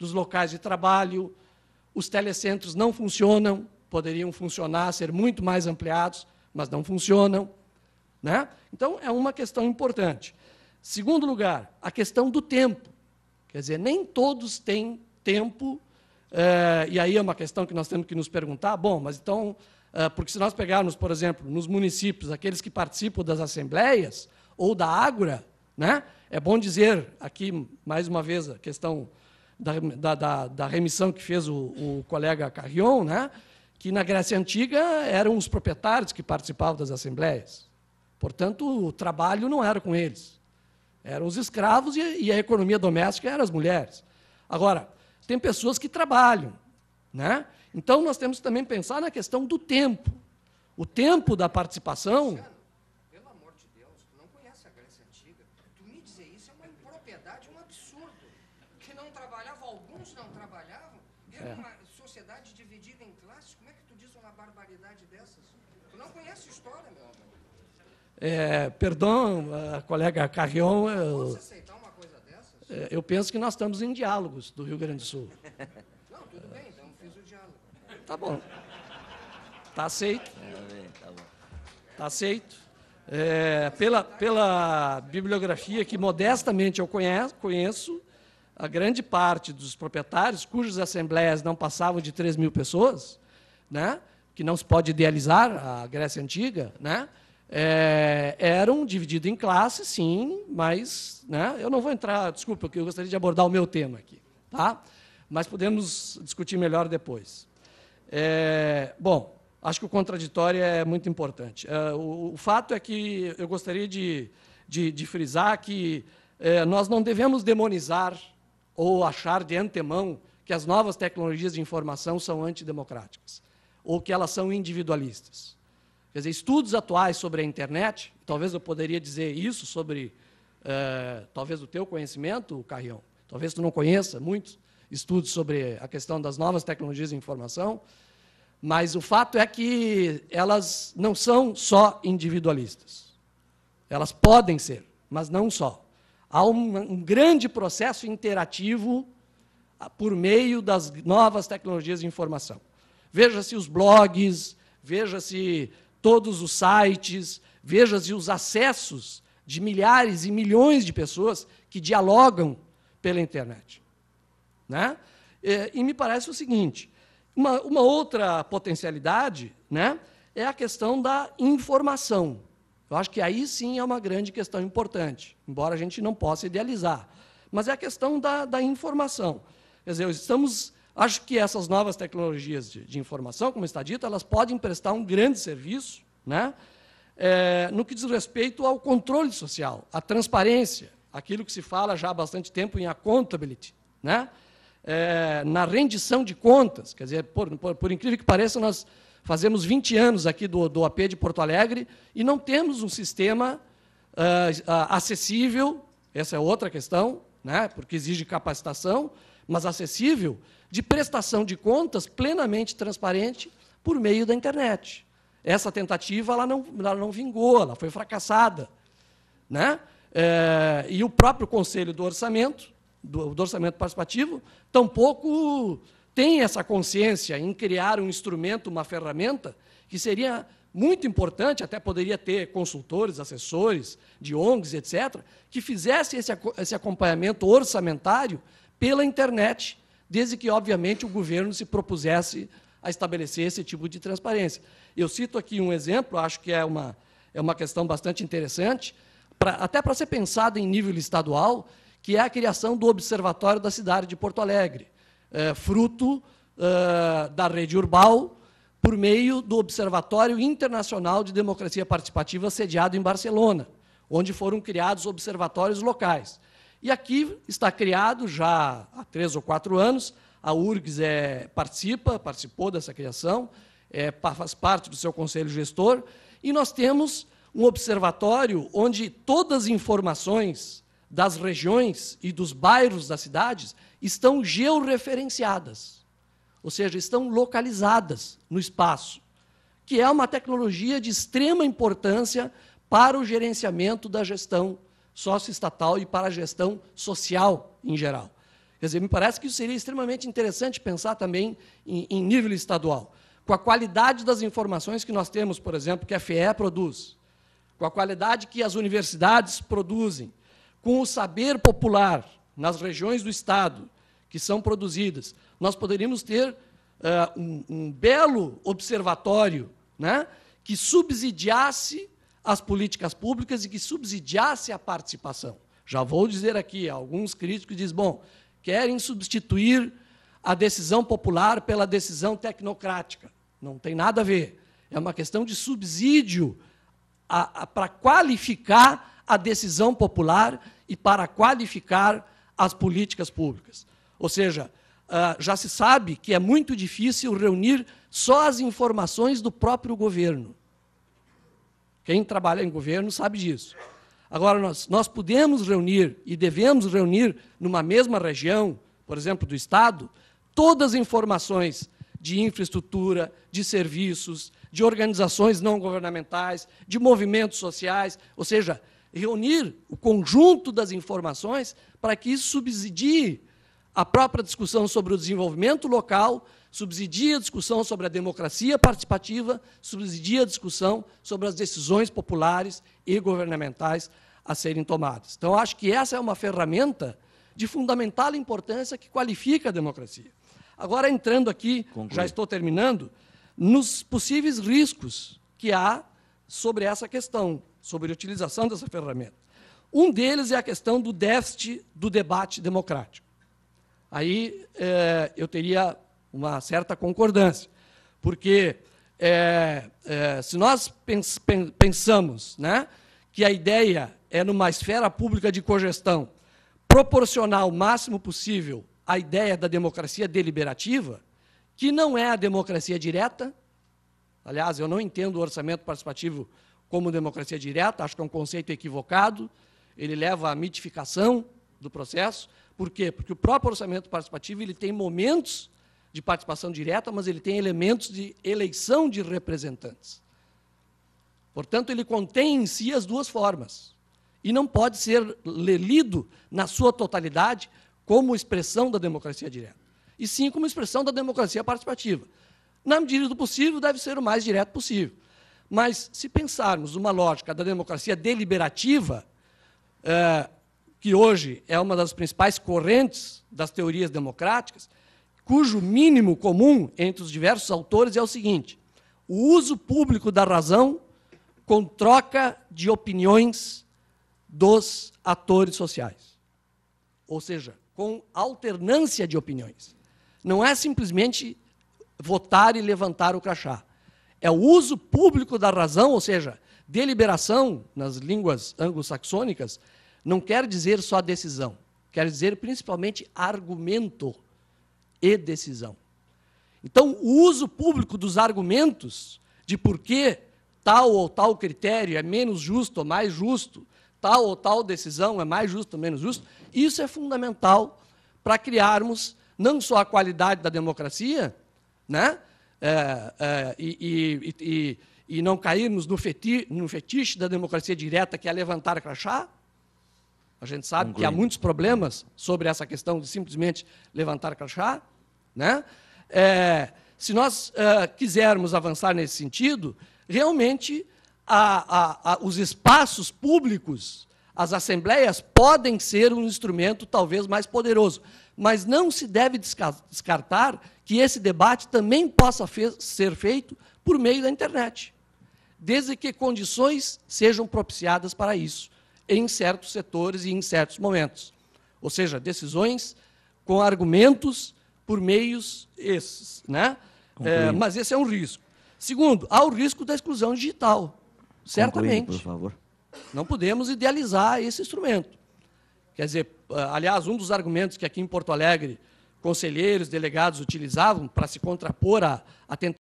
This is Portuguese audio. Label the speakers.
Speaker 1: dos locais de trabalho, os telecentros não funcionam, poderiam funcionar, ser muito mais ampliados, mas não funcionam, né? Então, é uma questão importante. Segundo lugar, a questão do tempo. Quer dizer, nem todos têm tempo, e aí é uma questão que nós temos que nos perguntar, bom, mas então, porque se nós pegarmos, por exemplo, nos municípios, aqueles que participam das assembleias, ou da Ágora, né? É bom dizer aqui, mais uma vez, a questão da remissão que fez o colega Carrion, né? Que na Grécia Antiga eram os proprietários que participavam das assembleias. Portanto, o trabalho não era com eles. Eram os escravos e a economia doméstica eram as mulheres. Agora, tem pessoas que trabalham, né? Então, nós temos que também pensar na questão do tempo. O tempo da participação...
Speaker 2: Luciano, pelo amor de Deus, tu não conhece a Grécia Antiga. Tu me dizer isso é uma impropriedade, um absurdo. Que não trabalhavam, alguns não trabalhavam. Era uma sociedade dividida em classes. Como é que tu diz uma barbaridade dessas? Tu não conhece história, meu amigo.
Speaker 1: Perdão, colega Carrion,
Speaker 2: Posso aceitar uma coisa dessas?
Speaker 1: eu penso que nós estamos em diálogos do Rio Grande do Sul.
Speaker 2: Não, tudo bem, então fiz o diálogo.
Speaker 1: Tá bom. Está aceito.
Speaker 3: Tá bom.
Speaker 1: Está aceito. Pela bibliografia que modestamente eu conheço, a grande parte dos proprietários, cujas assembleias não passavam de 3.000 pessoas, né, que não se pode idealizar a Grécia Antiga, né, eram divididos em classes, sim, mas, né, eu não vou entrar, desculpa, porque eu gostaria de abordar o meu tema aqui, tá? Mas podemos discutir melhor depois. Bom, acho que o contraditório é muito importante. O fato é que eu gostaria de frisar que nós não devemos demonizar ou achar de antemão que as novas tecnologias de informação são antidemocráticas, ou que elas são individualistas. Quer dizer, estudos atuais sobre a internet, talvez eu poderia dizer isso sobre, talvez o teu conhecimento, Carrion, talvez tu não conheça muitos estudos sobre a questão das novas tecnologias de informação, mas o fato é que elas não são só individualistas. Elas podem ser, mas não só. Há um grande processo interativo por meio das novas tecnologias de informação. Veja-se os blogs, veja-se todos os sites, veja-se os acessos de milhares e milhões de pessoas que dialogam pela internet, né? E me parece o seguinte, uma outra potencialidade, né, é a questão da informação. Eu acho que aí sim é uma grande questão importante, embora a gente não possa idealizar. Mas é a questão da informação. Quer dizer, acho que essas novas tecnologias de informação, como está dito, elas podem prestar um grande serviço, né, no que diz respeito ao controle social, à transparência, aquilo que se fala já há bastante tempo em accountability, né, na rendição de contas. Quer dizer, por incrível que pareça, nós fazemos 20 anos aqui do AP de Porto Alegre e não temos um sistema acessível, essa é outra questão, né, porque exige capacitação, mas acessível, de prestação de contas plenamente transparente por meio da internet. Essa tentativa ela não vingou, ela foi fracassada, né? E o próprio Conselho do Orçamento, do Orçamento Participativo, tampouco tem essa consciência em criar um instrumento, uma ferramenta, que seria muito importante, até poderia ter consultores, assessores, de ONGs, etc., que fizesse esse acompanhamento orçamentário pela internet, desde que, obviamente, o governo se propusesse a estabelecer esse tipo de transparência. Eu cito aqui um exemplo, acho que é uma questão bastante interessante, até para ser pensado em nível estadual, que é a criação do Observatório da cidade de Porto Alegre, fruto da Rede Urbal, por meio do Observatório Internacional de Democracia Participativa, sediado em Barcelona, onde foram criados observatórios locais. E aqui está criado, já há 3 ou 4 anos, a URGS participou dessa criação, faz parte do seu conselho gestor, e nós temos um observatório onde todas as informações das regiões e dos bairros das cidades estão georreferenciadas, ou seja, estão localizadas no espaço, que é uma tecnologia de extrema importância para o gerenciamento da gestão socioestatal e para a gestão social em geral. Quer dizer, me parece que isso seria extremamente interessante pensar também em nível estadual, com a qualidade das informações que nós temos, por exemplo, que a FEE produz, com a qualidade que as universidades produzem, com o saber popular nas regiões do Estado que são produzidas, nós poderíamos ter um belo observatório, né, que subsidiasse as políticas públicas e que subsidiasse a participação. Já vou dizer aqui, alguns críticos dizem, bom, querem substituir a decisão popular pela decisão tecnocrática. Não tem nada a ver. É uma questão de subsídio para qualificar a decisão popular e para qualificar as políticas públicas. Ou seja, já se sabe que é muito difícil reunir só as informações do próprio governo. Quem trabalha em governo sabe disso. Agora, nós podemos reunir e devemos reunir numa mesma região, por exemplo, do Estado, todas as informações de infraestrutura, de serviços, de organizações não governamentais, de movimentos sociais, ou seja, reunir o conjunto das informações para que isso subsidie a própria discussão sobre o desenvolvimento local, subsidia a discussão sobre a democracia participativa, subsidia a discussão sobre as decisões populares e governamentais a serem tomadas. Então, acho que essa é uma ferramenta de fundamental importância que qualifica a democracia. Agora, entrando aqui, já estou terminando, nos possíveis riscos que há sobre essa questão, sobre a utilização dessa ferramenta. Um deles é a questão do déficit do debate democrático. Aí eu teria uma certa concordância, porque se nós pensamos, né, que a ideia é, numa esfera pública de cogestão, proporcionar o máximo possível à ideia da democracia deliberativa, que não é a democracia direta. Aliás, eu não entendo o orçamento participativo como democracia direta, acho que é um conceito equivocado, ele leva à mitificação do processo. Por quê? Porque o próprio orçamento participativo ele tem momentos de participação direta, mas ele tem elementos de eleição de representantes. Portanto, ele contém em si as duas formas e não pode ser lido na sua totalidade como expressão da democracia direta, e sim como expressão da democracia participativa. Na medida do possível, deve ser o mais direto possível. Mas, se pensarmos uma lógica da democracia deliberativa, que hoje é uma das principais correntes das teorias democráticas, cujo mínimo comum entre os diversos autores é o seguinte: o uso público da razão com troca de opiniões dos atores sociais. Ou seja, com alternância de opiniões. Não é simplesmente votar e levantar o crachá. É o uso público da razão, ou seja, deliberação, nas línguas anglo-saxônicas, não quer dizer só decisão, quer dizer principalmente argumento e decisão. Então, o uso público dos argumentos de por que tal ou tal critério é menos justo ou mais justo, tal ou tal decisão é mais justa ou menos justa, isso é fundamental para criarmos não só a qualidade da democracia, né, e não cairmos no fetiche da democracia direta, que é levantar crachá. A gente sabe que há muitos problemas sobre essa questão de simplesmente levantar crachá, né? Se nós quisermos avançar nesse sentido, realmente os espaços públicos, as assembleias, podem ser um instrumento talvez mais poderoso, mas não se deve descartar que esse debate também possa ser feito por meio da internet, desde que condições sejam propiciadas para isso, em certos setores e em certos momentos. Ou seja, decisões com argumentos por meios esses, né? Mas esse é um risco. Segundo, há o risco da exclusão digital, certamente.
Speaker 3: Concluindo, por favor.
Speaker 1: Não podemos idealizar esse instrumento. Quer dizer, aliás, um dos argumentos que aqui em Porto Alegre conselheiros, delegados utilizavam para se contrapor à tentativa